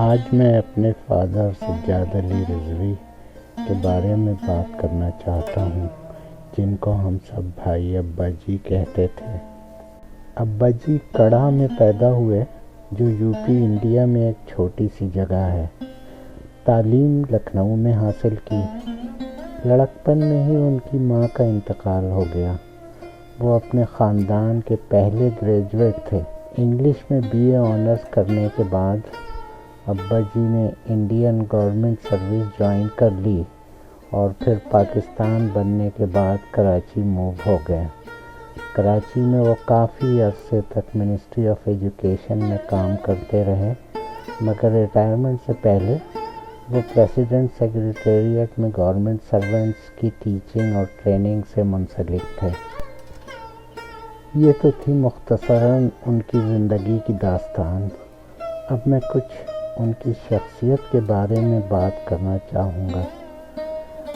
آج میں اپنے فادر سجاد علی رضوی کے بارے میں بات کرنا چاہتا ہوں، جن کو ہم سب بھائی ابا جی کہتے تھے۔ ابا جی کڑا میں پیدا ہوئے، جو یوپی انڈیا میں ایک چھوٹی سی جگہ ہے۔ تعلیم لکھنؤ میں حاصل کی۔ لڑکپن میں ہی ان کی ماں کا انتقال ہو گیا۔ وہ اپنے خاندان کے پہلے گریجویٹ تھے۔ انگلش میں BA آنرز کرنے کے بعد ابا جی نے انڈین گورنمنٹ سروس جوائن کر لی اور پھر پاکستان بننے کے بعد کراچی موو ہو گئے۔ کراچی میں وہ کافی عرصے تک منسٹری آف ایجوکیشن میں کام کرتے رہے، مگر ریٹائرمنٹ سے پہلے وہ پریزیڈنٹ سیکریٹریٹ میں گورنمنٹ سرونٹس کی ٹیچنگ اور ٹریننگ سے منسلک تھے۔ یہ تو تھی مختصراً ان کی زندگی کی داستان۔ اب میں کچھ ان کی شخصیت کے بارے میں بات کرنا چاہوں گا۔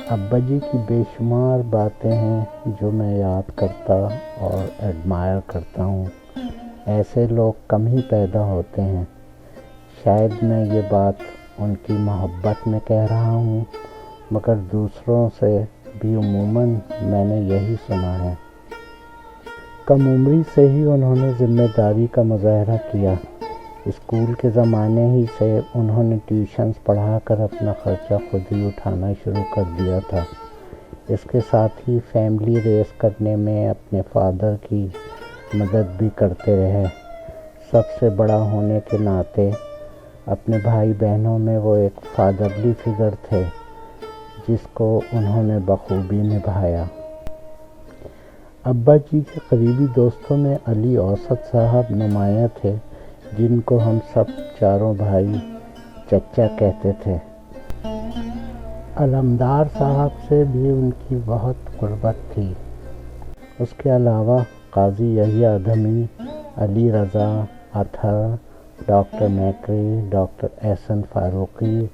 ابا جی کی بے شمار باتیں ہیں جو میں یاد کرتا اور ایڈمائر کرتا ہوں۔ ایسے لوگ کم ہی پیدا ہوتے ہیں۔ شاید میں یہ بات ان کی محبت میں کہہ رہا ہوں، مگر دوسروں سے بھی عموماً میں نے یہی سنا ہے۔ کم عمری سے ہی انہوں نے ذمہ داری کا مظاہرہ کیا۔ اسکول کے زمانے ہی سے انہوں نے ٹیوشنز پڑھا کر اپنا خرچہ خود ہی اٹھانا شروع کر دیا تھا۔ اس کے ساتھ ہی فیملی ریس کرنے میں اپنے فادر کی مدد بھی کرتے رہے۔ سب سے بڑا ہونے کے ناطے اپنے بھائی بہنوں میں وہ ایک فادرلی فگر تھے، جس کو انہوں نے بخوبی نبھایا۔ ابا جی کے قریبی دوستوں میں علی اوسط صاحب نمایاں تھے، جن کو ہم سب چاروں بھائی چچا کہتے تھے۔ علمدار صاحب سے بھی ان کی بہت قربت تھی۔ اس کے علاوہ قاضی یحییٰ ادھمی، علی رضا، اطہر، ڈاکٹر میکری، ڈاکٹر احسن فاروقی،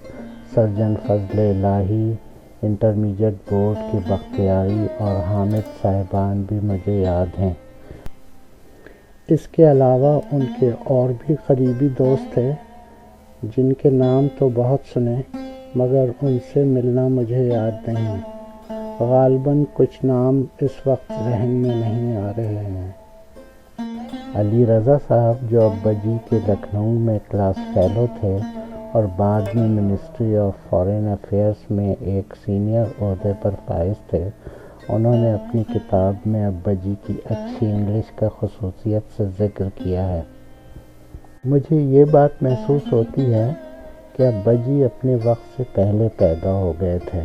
سرجن فضل الہی، انٹرمیڈیٹ بورڈ کے بختیاری اور حامد صاحبان بھی مجھے یاد ہیں۔ اس کے علاوہ ان کے اور بھی قریبی دوست تھے، جن کے نام تو بہت سنے، مگر ان سے ملنا مجھے یاد نہیں۔ غالباً کچھ نام اس وقت ذہن میں نہیں آ رہے ہیں۔ علی رضا صاحب، جو ابا جی کے لکھنؤ میں کلاس فیلو تھے اور بعد میں منسٹری آف فارن افیئرز میں ایک سینئر عہدے پر فائز تھے، انہوں نے اپنی کتاب میں ابا جی کی اچھی انگلش کا خصوصیت سے ذکر کیا ہے۔ مجھے یہ بات محسوس ہوتی ہے کہ ابا جی اپنے وقت سے پہلے پیدا ہو گئے تھے۔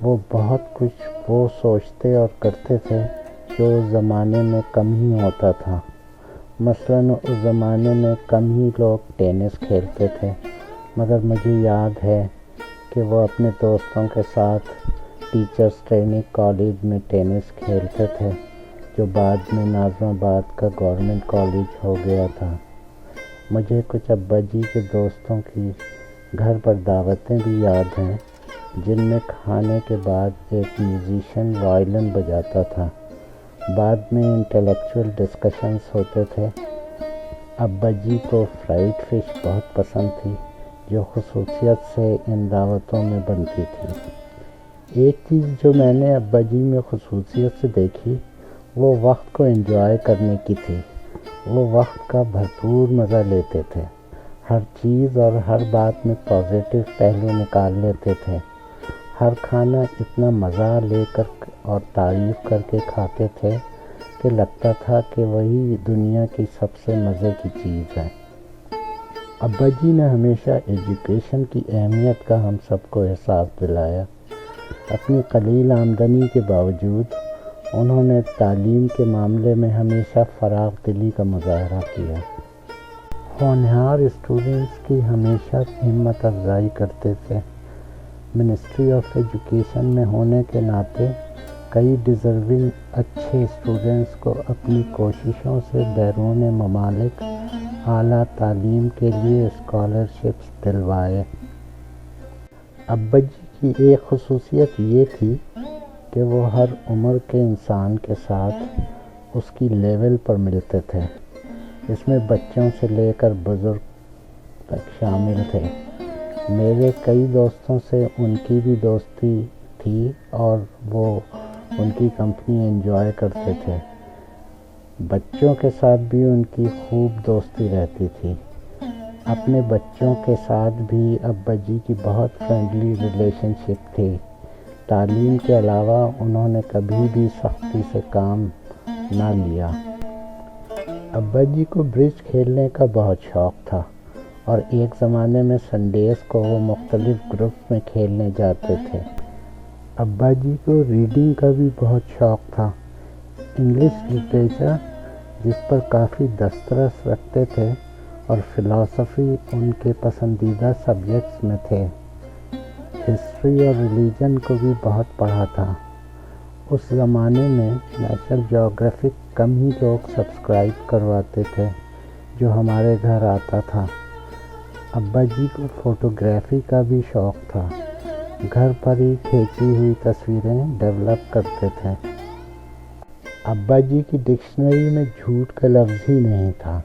وہ بہت کچھ وہ سوچتے اور کرتے تھے جو اس زمانے میں کم ہی ہوتا تھا۔ مثلاً اس زمانے میں کم ہی لوگ ٹینس کھیلتے تھے، مگر مجھے یاد ہے کہ وہ اپنے دوستوں کے ساتھ ٹیچرز ٹریننگ کالج میں ٹینس کھیلتے تھے، جو بعد میں ناظم آباد کا گورنمنٹ کالج ہو گیا تھا۔ مجھے کچھ ابا جی کے دوستوں کی گھر پر دعوتیں بھی یاد ہیں، جن میں کھانے کے بعد ایک میوزیشین وائلن بجاتا تھا۔ بعد میں انٹلیکچوئل ڈسکشنز ہوتے تھے۔ ابا جی کو فرائیڈ فش بہت پسند تھی، جو خصوصیت سے ان دعوتوں میں بنتی تھی۔ ایک چیز جو میں نے ابا جی میں خصوصیت سے دیکھی، وہ وقت کو انجوائے کرنے کی تھی۔ وہ وقت کا بھرپور مزہ لیتے تھے۔ ہر چیز اور ہر بات میں پازیٹیو پہلو نکال لیتے تھے۔ ہر کھانا اتنا مزہ لے کر اور تعریف کر کے کھاتے تھے کہ لگتا تھا کہ وہی دنیا کی سب سے مزے کی چیز ہے۔ ابا جی نے ہمیشہ ایجوکیشن کی اہمیت کا ہم سب کو احساس دلایا۔ اپنی قلیل آمدنی کے باوجود انہوں نے تعلیم کے معاملے میں ہمیشہ فراخ دلی کا مظاہرہ کیا۔ ہونہار اسٹوڈنٹس کی ہمیشہ ہمت افزائی کرتے تھے۔ منسٹری آف ایجوکیشن میں ہونے کے ناطے کئی ڈیزرونگ اچھے اسٹوڈنٹس کو اپنی کوششوں سے بیرون ممالک اعلیٰ تعلیم کے لیے اسکالرشپس دلوائے۔ ابا جی کی ایک خصوصیت یہ تھی کہ وہ ہر عمر کے انسان کے ساتھ اس کی لیول پر ملتے تھے۔ اس میں بچوں سے لے کر بزرگ تک شامل تھے۔ میرے کئی دوستوں سے ان کی بھی دوستی تھی اور وہ ان کی کمپنی انجوائے کرتے تھے۔ بچوں کے ساتھ بھی ان کی خوب دوستی رہتی تھی۔ اپنے بچوں کے ساتھ بھی ابا جی کی بہت فرینڈلی ریلیشن شپ تھی۔ تعلیم کے علاوہ انہوں نے کبھی بھی سختی سے کام نہ لیا۔ ابا جی کو برج کھیلنے کا بہت شوق تھا اور ایک زمانے میں سنڈیز کو وہ مختلف گروپ میں کھیلنے جاتے تھے۔ ابا جی کو ریڈنگ کا بھی بہت شوق تھا۔ انگلش لٹریچر جس پر کافی دسترس رکھتے تھے اور فلسفی ان کے پسندیدہ سبجیکٹس میں تھے۔ ہسٹری اور ریلیجن کو بھی بہت پڑھا تھا۔ اس زمانے میں نیشنل جیوگرافک کم ہی لوگ سبسکرائب کرواتے تھے جو ہمارے گھر آتا تھا۔ ابا جی کو فوٹوگرافی کا بھی شوق تھا۔ گھر پر ہی کھینچی ہوئی تصویریں ڈیولپ کرتے تھے۔ ابا جی کی ڈکشنری میں جھوٹ کا لفظ ہی نہیں تھا۔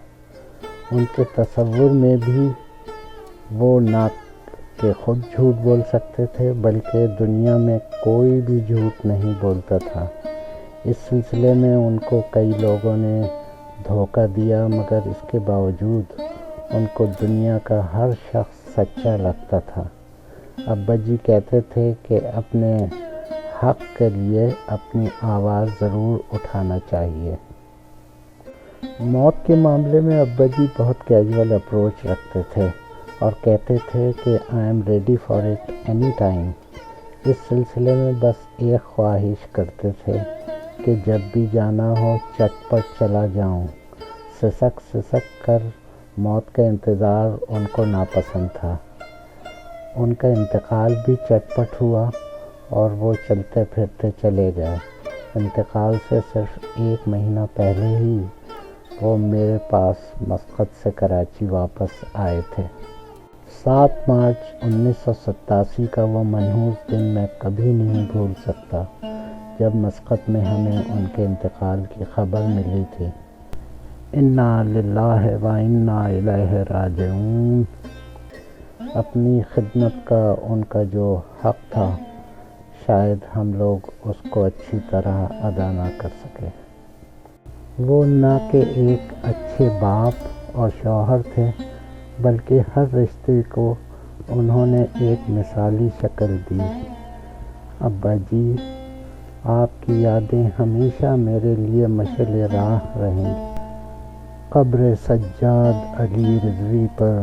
ان کے تصور میں بھی وہ نہ کہ خود جھوٹ بول سکتے تھے بلکہ دنیا میں کوئی بھی جھوٹ نہیں بولتا تھا۔ اس سلسلے میں ان کو کئی لوگوں نے دھوکہ دیا مگر اس کے باوجود ان کو دنیا کا ہر شخص سچا لگتا تھا۔ ابا جی کہتے تھے کہ اپنے حق کے لیے اپنی آواز ضرور اٹھانا چاہیے۔ موت کے معاملے میں ابا جی بہت کیجول اپروچ رکھتے تھے اور کہتے تھے کہ I am ready for it any time. اس سلسلے میں بس ایک خواہش کرتے تھے کہ جب بھی جانا ہو چٹ پٹ چلا جاؤں۔ سسک کر موت کا انتظار ان کو ناپسند تھا۔ ان کا انتقال بھی چٹ پٹ ہوا اور وہ چلتے پھرتے چلے گئے۔ انتقال سے صرف 1 مہینہ پہلے ہی وہ میرے پاس مسقط سے کراچی واپس آئے تھے۔ 7 مارچ 1987 کا وہ منحوس دن میں کبھی نہیں بھول سکتا جب مسقط میں ہمیں ان کے انتقال کی خبر ملی تھی۔ انا للہ و انا الیہ راجعون۔ اپنی خدمت کا ان کا جو حق تھا شاید ہم لوگ اس کو اچھی طرح ادا نہ کر سکے۔ وہ نہ کہ ایک اچھے باپ اور شوہر تھے بلکہ ہر رشتے کو انہوں نے ایک مثالی شکل دی۔ ابا جی، آپ کی یادیں ہمیشہ میرے لیے مشعل راہ رہیں گی۔ قبر سجاد علی رضوی پر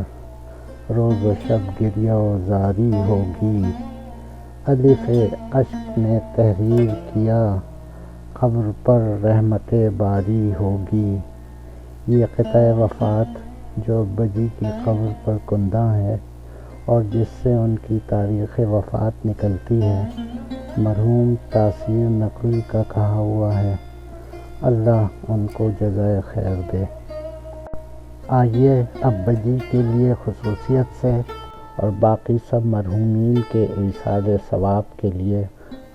روز و شب گریہ و زاری ہوگی۔ الف اشک نے تحریر کیا، قبر پر رحمت باری ہوگی۔ یہ قطعہ وفات جو ابا جی کی قبر پر کندہ ہے اور جس سے ان کی تاریخ وفات نکلتی ہے، مرحوم تاثیر نقوی کا کہا ہوا ہے۔ اللہ ان کو جزائے خیر دے۔ آئیے ابا جی کے لیے خصوصیت سے اور باقی سب مرحومین کے ایصال ثواب کے لیے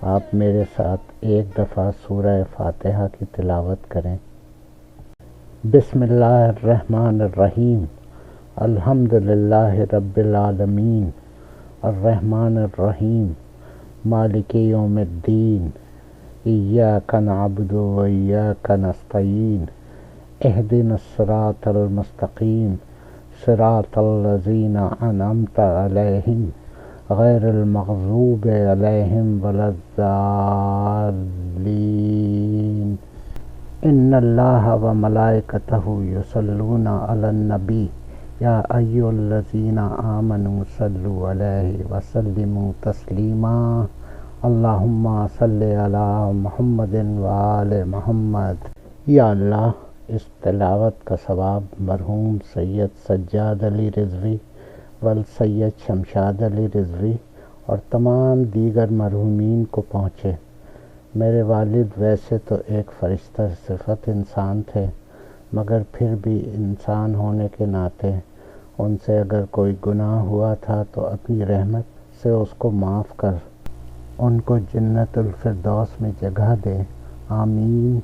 آپ میرے ساتھ ایک دفعہ سورہ فاتحہ کی تلاوت کریں۔ بسم اللہ الرحمن الرحیم۔ الحمد للہ رب العالمین، الرحمن الرحیم، مالک یوم الدین، ایاک نعبد و ایاک نستعین، اہدنا الصراط المستقیم، صراط الذین انعمت علیہم غیر المغضوب علیہم ولا الضالین۔ ان اللہ و ملائکتہ یصلون علی النبی یا ایھا الذین آمنوا صلوا علیہ وسلموا تسلیما۔ اللہم صلی علی محمد وآل محمد۔ یا اللہ، اس تلاوت کا ثواب مرحوم سید سجاد علی رضوی والسید شمشاد علی رضوی اور تمام دیگر مرحومین کو پہنچے۔ میرے والد ویسے تو ایک فرشتہ صفت انسان تھے مگر پھر بھی انسان ہونے کے ناطے ان سے اگر کوئی گناہ ہوا تھا تو اپنی رحمت سے اس کو معاف کر ان کو جنت الفردوس میں جگہ دے۔ آمین۔